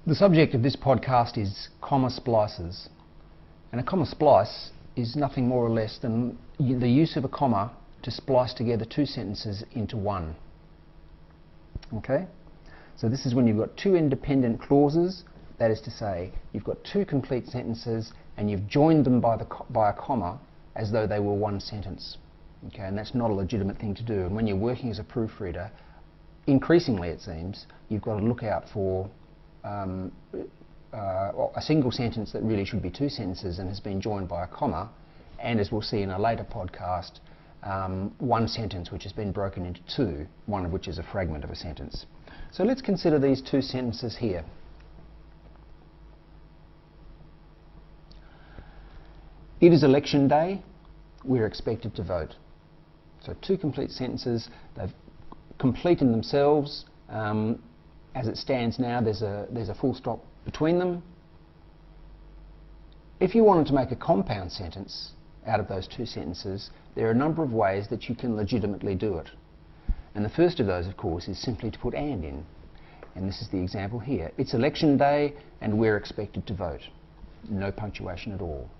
The subject of this podcast is comma splices, and a comma splice is nothing more or less than the use of a comma to splice together two sentences into one. Okay? So this is when you've got two independent clauses, that is to say, you've got two complete sentences and you've joined them by a comma as though they were one sentence. Okay? And that's not a legitimate thing to do. And when you're working as a proofreader, increasingly it seems, you've got to look out for a single sentence that really should be two sentences and has been joined by a comma, and as we'll see in a later podcast, one sentence which has been broken into two, one of which is a fragment of a sentence. So let's consider these two sentences here. It is election day, we're expected to vote. So two complete sentences, they've complete in themselves. As it stands now, there's a full stop between them. If you wanted to make a compound sentence out of those two sentences, there are a number of ways that you can legitimately do it. And the first of those, of course, is simply to put "and" in. And this is the example here. It's election day and we're expected to vote. No punctuation at all.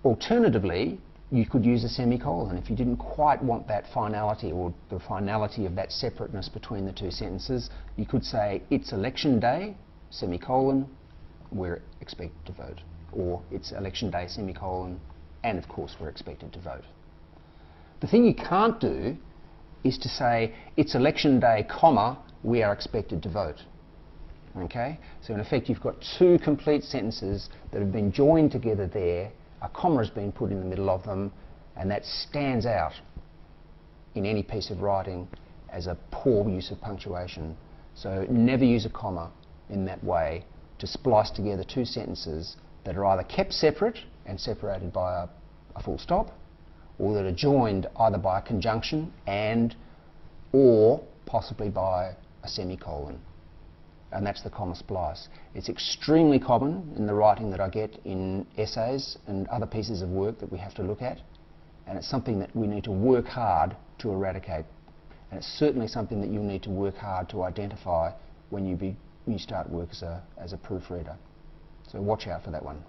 Alternatively, you could use a semicolon if you didn't quite want that finality, or the finality of that separateness between the two sentences. You could say, it's election day, semicolon, we're expected to vote. Or it's election day, semicolon, and of course we're expected to vote. The thing you can't do is to say, it's election day, comma, we are expected to vote. Okay? So in effect you've got two complete sentences that have been joined together there. A comma has been put in the middle of them, and that stands out in any piece of writing as a poor use of punctuation. So never use a comma in that way to splice together two sentences that are either kept separate and separated by a full stop, or that are joined either by a conjunction and or possibly by a semicolon. And that's the comma splice. It's extremely common in the writing that I get in essays and other pieces of work that we have to look at, and it's something that we need to work hard to eradicate. And it's certainly something that you'll need to work hard to identify when you start work as a proofreader. So watch out for that one.